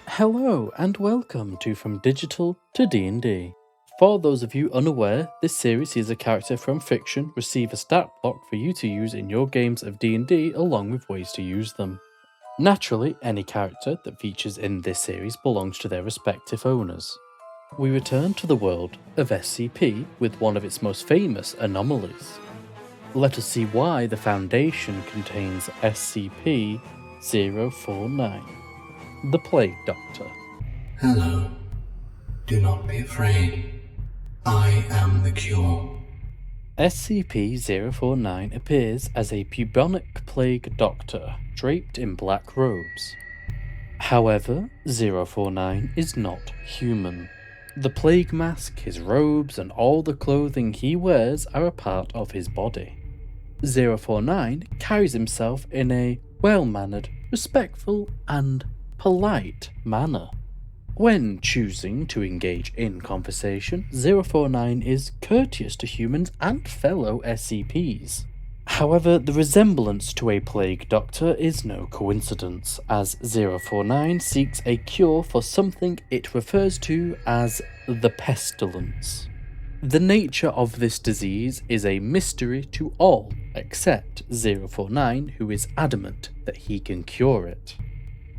Hello and welcome to From Digital to D&D. For those of you unaware, this series sees a character from fiction receive a stat block for you to use in your games of D&D along with ways to use them. Naturally, any character that features in this series belongs to their respective owners. We return to the world of SCP with one of its most famous anomalies. Let us see why the Foundation contains SCP-049. The Plague Doctor. Hello. Do not be afraid. I am the cure. SCP-049 appears as a bubonic plague doctor draped in black robes. However, 049 is not human. The plague mask, his robes, and all the clothing he wears are a part of his body. 049 carries himself in a well-mannered, respectful, and polite manner. When choosing to engage in conversation, 049 is courteous to humans and fellow SCPs. However, the resemblance to a plague doctor is no coincidence, as 049 seeks a cure for something it refers to as the pestilence. The nature of this disease is a mystery to all except 049, who is adamant that he can cure it.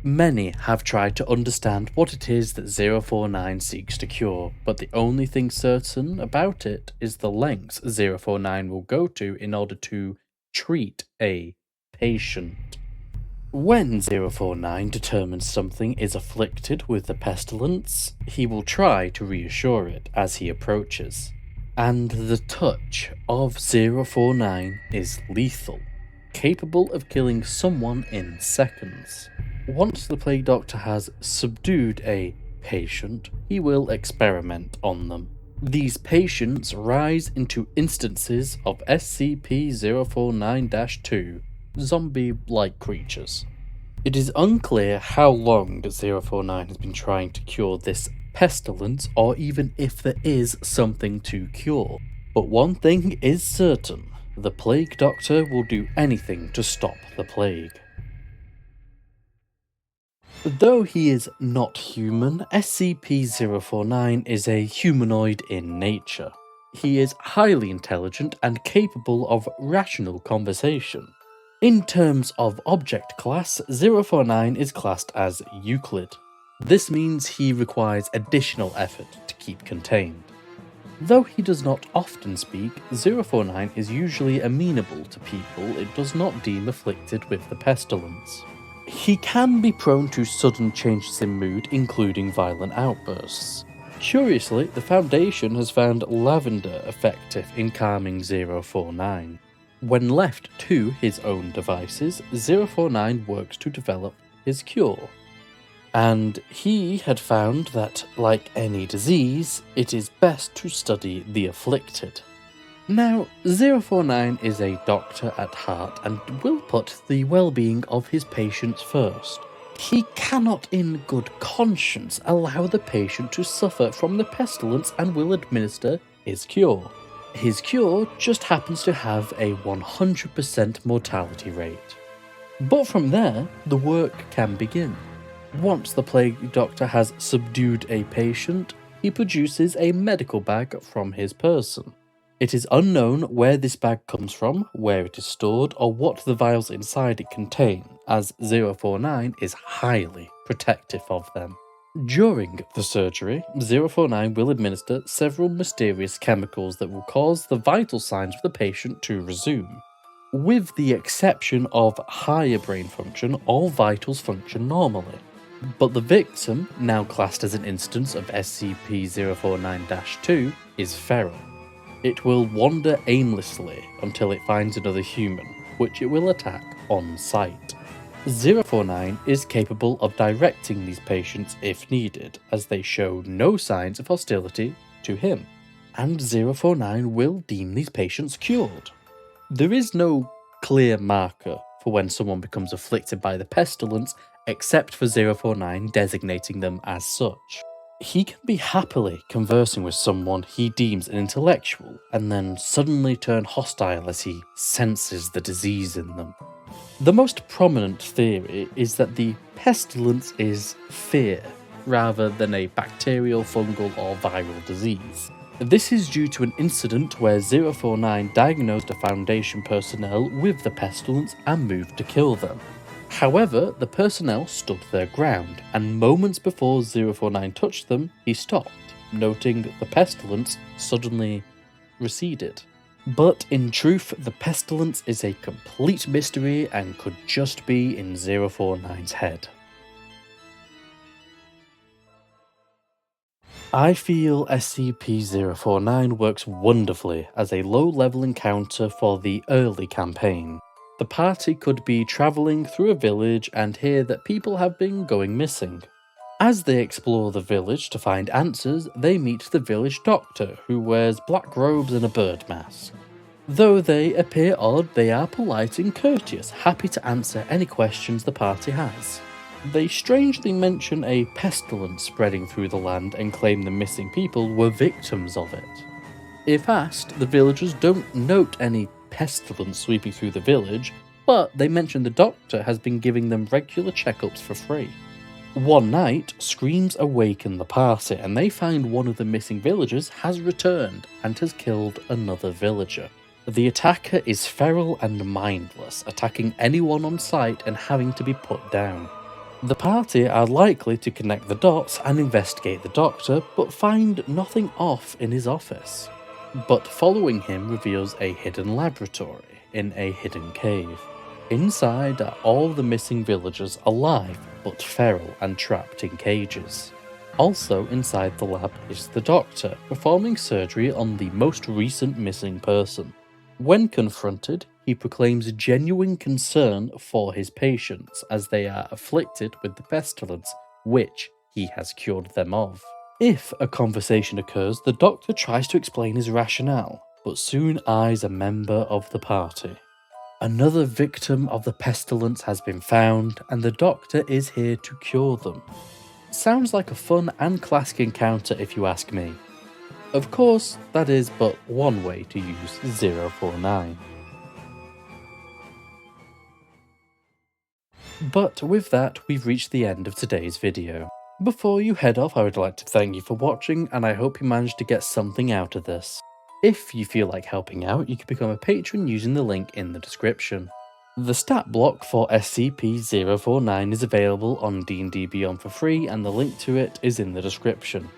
Many have tried to understand what it is that 049 seeks to cure, but the only thing certain about it is the lengths 049 will go to in order to treat a patient. When 049 determines something is afflicted with the pestilence, he will try to reassure it as he approaches. And the touch of 049 is lethal, capable of killing someone in seconds. Once the Plague Doctor has subdued a patient, he will experiment on them. These patients rise into instances of SCP-049-2, zombie-like creatures. It is unclear how long 049 has been trying to cure this pestilence, or even if there is something to cure. But one thing is certain, the Plague Doctor will do anything to stop the plague. Though he is not human, SCP-049 is a humanoid in nature. He is highly intelligent and capable of rational conversation. In terms of object class, 049 is classed as Euclid. This means he requires additional effort to keep contained. Though he does not often speak, 049 is usually amenable to people it does not deem afflicted with the pestilence. He can be prone to sudden changes in mood, including violent outbursts. Curiously, the Foundation has found lavender effective in calming 049. When left to his own devices, 049 works to develop his cure. And he had found that, like any disease, it is best to study the afflicted. Now, 049 is a doctor at heart and will put the well-being of his patients first. He cannot in good conscience allow the patient to suffer from the pestilence and will administer his cure. His cure just happens to have a 100% mortality rate. But from there, the work can begin. Once the Plague Doctor has subdued a patient, he produces a medical bag from his person. It is unknown where this bag comes from, where it is stored, or what the vials inside it contain, as 049 is highly protective of them. During the surgery, 049 will administer several mysterious chemicals that will cause the vital signs of the patient to resume. With the exception of higher brain function, all vitals function normally. But the victim, now classed as an instance of SCP-049-2, is feral. It will wander aimlessly until it finds another human, which it will attack on sight. 049 is capable of directing these patients if needed, as they show no signs of hostility to him, and 049 will deem these patients cured. There is no clear marker for when someone becomes afflicted by the pestilence, except for 049 designating them as such. He can be happily conversing with someone he deems an intellectual, and then suddenly turn hostile as he senses the disease in them. The most prominent theory is that the pestilence is fear, rather than a bacterial, fungal, or viral disease. This is due to an incident where 049 diagnosed a Foundation personnel with the pestilence and moved to kill them. However, the personnel stood their ground, and moments before 049 touched them, he stopped, noting the pestilence suddenly receded. But in truth, the pestilence is a complete mystery and could just be in 049's head. I feel SCP-049 works wonderfully as a low-level encounter for the early campaign. The party could be travelling through a village and hear that people have been going missing. As they explore the village to find answers, they meet the village doctor, who wears black robes and a bird mask. Though they appear odd, they are polite and courteous, happy to answer any questions the party has. They strangely mention a pestilence spreading through the land and claim the missing people were victims of it. If asked, the villagers don't note any pestilence sweeping through the village, but they mention the doctor has been giving them regular checkups for free. One night, screams awaken the party and they find one of the missing villagers has returned and has killed another villager. The attacker is feral and mindless, attacking anyone on sight and having to be put down. The party are likely to connect the dots and investigate the doctor, but find nothing off in his office. But following him reveals a hidden laboratory in a hidden cave. Inside are all the missing villagers alive, but feral and trapped in cages. Also inside the lab is the doctor, performing surgery on the most recent missing person. When confronted, he proclaims genuine concern for his patients as they are afflicted with the pestilence, which he has cured them of. If a conversation occurs, the doctor tries to explain his rationale, but soon eyes a member of the party. Another victim of the pestilence has been found, and the doctor is here to cure them. Sounds like a fun and classic encounter if you ask me. Of course, that is but one way to use 049. But with that, we've reached the end of today's video. Before you head off, I would like to thank you for watching, and I hope you managed to get something out of this. If you feel like helping out, you can become a patron using the link in the description. The stat block for SCP-049 is available on D&D Beyond for free, and the link to it is in the description.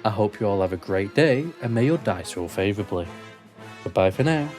I hope you all have a great day, and may your dice roll favourably. Goodbye for now.